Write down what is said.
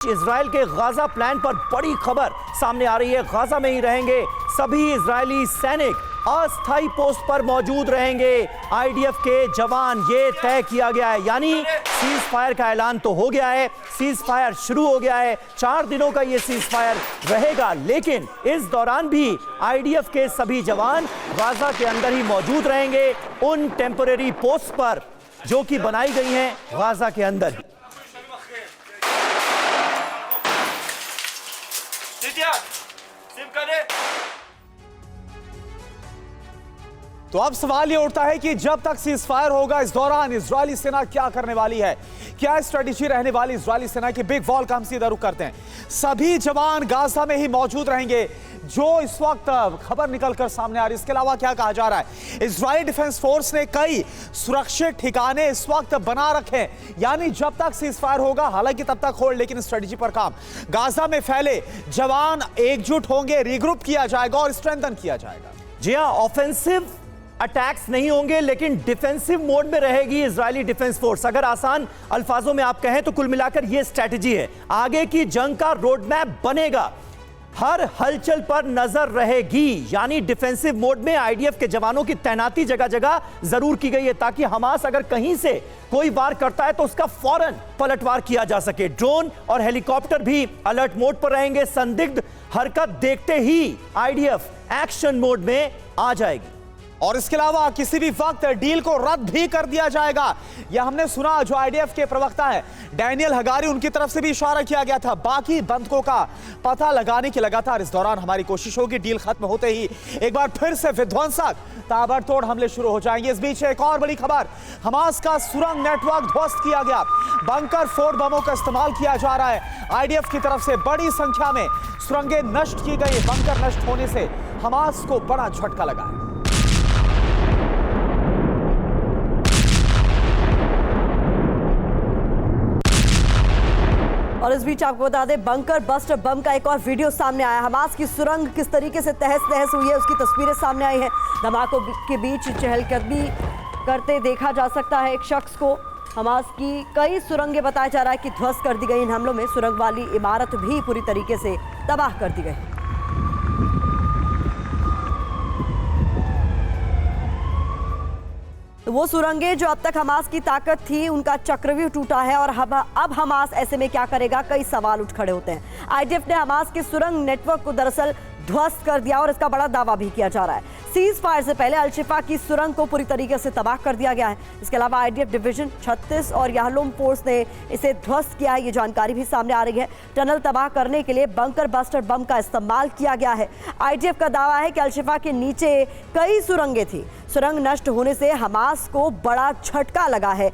Israel के Gaza plan पर बड़ी खबर सामने आ रही है। गाजा में ही रहेंगे सभी इजरायली सैनिक, अस्थायी पोस्ट पर मौजूद रहेंगे आईडीएफ के जवान, ये तय किया गया है। यानी सीज फायर का ऐलान तो हो गया है, सीज फायर शुरू हो गया है, 4 दिनों का ये सीज फायर रहेगा। लेकिन इस दौरान भी आईडीएफ के सभी जवान गाजा के अंदर ही मौजूद रहेंगे, उन टेम्परेरी पोस्ट पर जो कि बनाई गई हैं गाजा के अंदर ही। तो अब सवाल ये उठता है कि जब तक सीज फायर होगा, इस दौरान इजरायली सेना क्या करने वाली है, क्या स्ट्रेटेजी रहने वाली इजरायली सेना की। बिग वॉल का हम सीधा रुख करते हैं। सभी जवान गाजा में ही मौजूद रहेंगे, जो इस वक्त खबर निकलकर सामने आ रही है। इसके अलावा क्या कहा जा रहा है, इजराइल डिफेंस फोर्स ने कई सुरक्षित ठिकाने इस वक्त बना रखे हैं। यानी जब तक सीज फायर होगा, हालांकि तब तक होल्ड, लेकिन स्ट्रेटेजी पर काम। गाजा में फैले जवान एकजुट होंगे, रीग्रुप किया जाएगा और स्ट्रेंथन किया जाएगा। जी हां, ऑफेंसिव अटैक्स नहीं होंगे, लेकिन डिफेंसिव मोड में रहेगी इजरायली डिफेंस फोर्स। अगर आसान अल्फाजों में आप कहें तो कुल मिलाकर यह स्ट्रैटेजी है। आगे की जंग का रोड मैप बनेगा, हर हलचल पर नजर रहेगी। यानी डिफेंसिव मोड में आईडीएफ के जवानों की तैनाती जगह जगह जरूर की गई है, ताकि हमास अगर कहीं से कोई वार करता है तो उसका फौरन पलटवार किया जा सके। ड्रोन और हेलीकॉप्टर भी अलर्ट मोड पर रहेंगे। संदिग्ध हरकत देखते ही आईडीएफ एक्शन मोड में आ जाएगी। और इसके अलावा किसी भी वक्त डील को रद्द भी कर दिया जाएगा। यह हमने सुना, जो आईडीएफ के प्रवक्ता है डैनियल हगारी, उनकी तरफ से भी इशारा किया गया था। बाकी बंधकों का पता लगाने की लगातार इस दौरान हमारी कोशिश होगी। डील खत्म होते ही एक बार फिर से विध्वंसक ताबड़तोड़ हमले शुरू हो जाएंगे। इस बीच एक और बड़ी खबर, हमास का सुरंग नेटवर्क ध्वस्त किया गया। बंकर फोड़ बमों का इस्तेमाल किया जा रहा है। आईडीएफ की तरफ से बड़ी संख्या में सुरंगें नष्ट की गई। बंकर नष्ट होने से हमास को बड़ा झटका लगा है। और इस बीच आपको बता दें, बंकर बस्टर बम का एक और वीडियो सामने आया। हमास की सुरंग किस तरीके से तहस नहस हुई है, उसकी तस्वीरें सामने आई हैं। धमाकों के बीच चहलकदमी करते देखा जा सकता है एक शख्स को। हमास की कई सुरंगें बताया जा रहा है कि ध्वस्त कर दी गई। इन हमलों में सुरंग वाली इमारत भी पूरी तरीके से तबाह कर दी गई। वो सुरंगें जो अब तक हमास की ताकत थी, उनका चक्रव्यूह टूटा है। और अब हमास ऐसे में क्या करेगा, कई सवाल उठ खड़े होते हैं। आईडीएफ ने हमास के सुरंग नेटवर्क को दरअसल ध्वस्त कर दिया और इसका बड़ा दावा भी किया जा रहा है। सीज फायर से पहले अल-शिफा की सुरंग को पूरी तरीके से तबाह कर दिया गया है। इसके अलावा आईडीएफ डिवीजन 36 और याहलूम फोर्स ने इसे ध्वस्त किया है, ये जानकारी भी सामने आ रही है। टनल तबाह करने के लिए बंकर बस्टर बम का इस्तेमाल किया गया है। आईडीएफ का दावा है कि अल-शिफा के नीचे कई सुरंगें थी। सुरंग नष्ट होने से हमास को बड़ा झटका लगा है।